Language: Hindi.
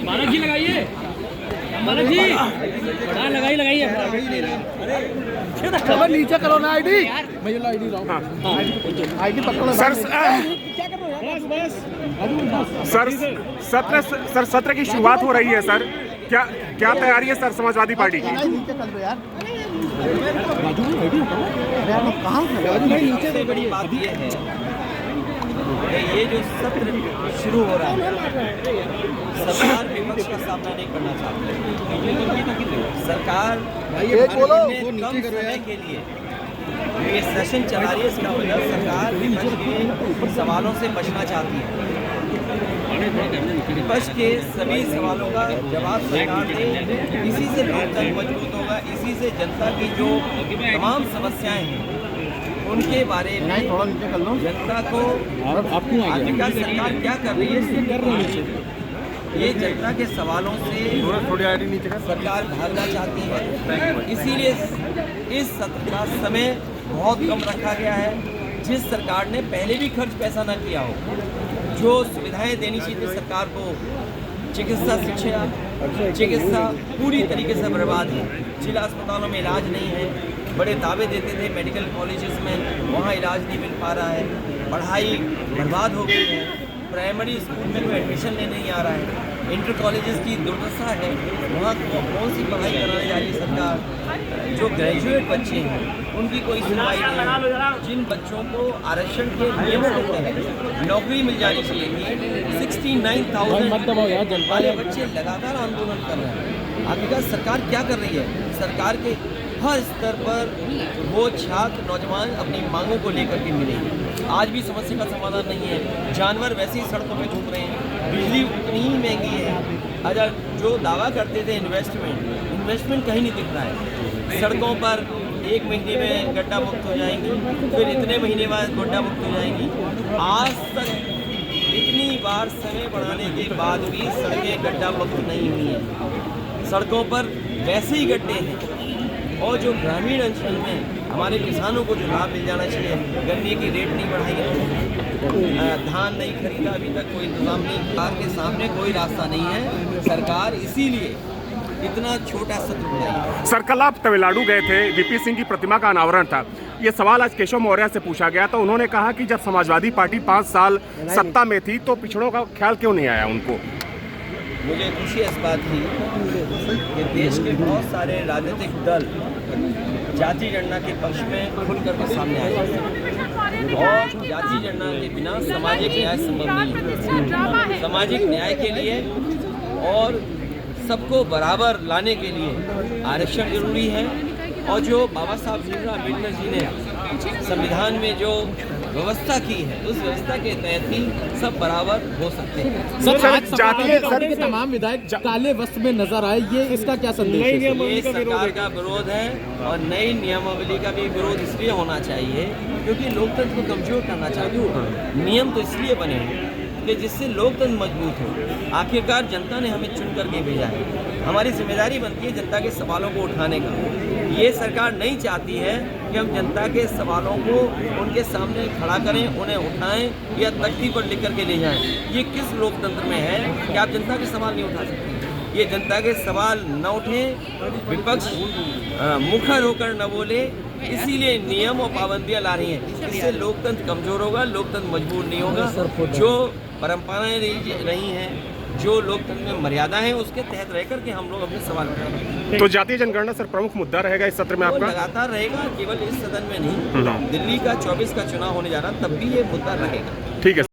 मानव जी लगाइए, मानव जी लगाइए। अरे नीचे करो ना आईडी, भैया आईडी लाओ। आईडी पकड़ो सर। सर सत्र की शुरुआत हो रही है सर, क्या तैयारी है सर समाजवादी पार्टी की? नीचे कर दो यार। कहाँ नीचे तो बड़ी बात ये है, ये जो सत्र शुरू हो रहा है, सरकार विपक्ष का सामना नहीं करना चाहती। सरकार कम समय के लिए ये सेशन चला रही है, इसका मतलब सरकार विपक्ष के सवालों से बचना चाहती है। विपक्ष के सभी सवालों का जवाब सरकार दे, इसी से लोकतंत्र मजबूत होगा, इसी से जनता की जो तमाम समस्याएं हैं उनके बारे में जनता को आखिरकार सरकार क्या कर रही है, ये जनता के सवालों से सरकार भागना चाहती है। इसीलिए इस सत्र का समय बहुत कम रखा गया है। जिस सरकार ने पहले भी खर्च पैसा न किया हो, जो सुविधाएं देनी चाहिए सरकार को, चिकित्सा शिक्षा चिकित्सा पूरी तरीके से बर्बाद है। जिला अस्पतालों में इलाज नहीं है, बड़े दावे देते थे मेडिकल कॉलेजेस में, वहाँ इलाज नहीं मिल पा रहा है। पढ़ाई बर्बाद हो गई है, प्राइमरी स्कूल में कोई एडमिशन लेने नहीं आ रहा है। इंटर कॉलेजेस की दुर्दशा है, वहाँ कौन सी पढ़ाई कराने जा रही है सरकार। जो ग्रेजुएट बच्चे हैं उनकी कोई सुनवाई नहीं है। जिन बच्चों को आरक्षण के नियम होते हैं नौकरी मिल जानी चाहिए थी, 69,000 वाले बच्चे लगातार आंदोलन कर रहे हैं। आखिरकार सरकार क्या कर रही है? सरकार के हर स्तर पर वो छात्र नौजवान अपनी मांगों को लेकर के मिले हैं। आज भी समस्या का समाधान नहीं है। जानवर वैसे ही सड़कों पे घूम रहे हैं, बिजली उतनी ही महंगी है। अगर जो दावा करते थे इन्वेस्टमेंट कहीं नहीं दिख रहा है। सड़कों पर 1 महीने में गड्ढा मुक्त हो जाएंगी, फिर इतने महीने बाद गड्ढा मुक्त हो जाएंगी। आज तक इतनी बार समय बढ़ाने के बाद भी सड़कें गड्ढा मुक्त नहीं हुई हैं। सड़कों पर वैसे ही गड्ढे हैं। और जो ग्रामीण अंचल में हमारे किसानों को जो लाभ मिल जाना चाहिए, गन्ने की रेट नहीं बढ़ाई है, धान नहीं खरीदा, अभी तक कोई इंतजाम नहीं। सरकार के सामने कोई रास्ता नहीं है। सरकार इसीलिए इतना छोटा सत्र बनाई। सर कल आप तमिलनाडु गए थे, वीपी सिंह की प्रतिमा का अनावरण था। ये सवाल आज केशव मौर्य से पूछा गया तो उन्होंने कहा कि जब समाजवादी पार्टी 5 साल सत्ता में थी तो पिछड़ों का ख्याल क्यों नहीं आया उनको। मुझे खुशी इस बात की कि देश के बहुत सारे राजनीतिक दल जाति गणना के पक्ष में खुल करके सामने आए और जाति गणना के बिना सामाजिक न्याय संभव नहीं है। सामाजिक न्याय के लिए और सबको बराबर लाने के लिए आरक्षण जरूरी है। और जो बाबा साहब भीमराव अम्बेडकर जी ने संविधान में जो व्यवस्था की है, उस व्यवस्था के तहत ही सब बराबर हो सकते हैं। सर के तमाम विधायक काले वस्त्र में नजर आए, ये इसका क्या संदेश है? ये सरकार का विरोध है और नई नियमावली का भी विरोध इसलिए होना चाहिए क्योंकि लोकतंत्र को कमजोर करना चाहते हो। नियम तो इसलिए बने हैं कि जिससे लोकतंत्र मजबूत हो। आखिरकार जनता ने हमें चुन करके भेजा है, हमारी जिम्मेदारी बनती है जनता के सवालों को उठाने का। ये सरकार नहीं चाहती है कि हम जनता के सवालों को उनके सामने खड़ा करें, उन्हें उठाएं या तख्ती पर लिख करके ले जाएं। ये किस लोकतंत्र में है कि आप जनता के सवाल नहीं उठा सकते? ये जनता के सवाल न उठें, विपक्ष मुखर होकर न बोले, इसीलिए नियम और पाबंदियां ला रही हैं। इससे लोकतंत्र कमजोर होगा, लोकतंत्र मजबूत नहीं होगा। जो परंपराएं रही हैं, जो लोकतंत्र में मर्यादा है, उसके तहत रह करके हम लोग अपने सवाल उठाएंगे। तो जातीय जनगणना सर प्रमुख मुद्दा रहेगा इस सत्र में आपका? लगातार रहेगा, केवल इस सदन में नहीं। दिल्ली का 24 का चुनाव होने जा रहा, तब भी ये मुद्दा रहेगा। ठीक है।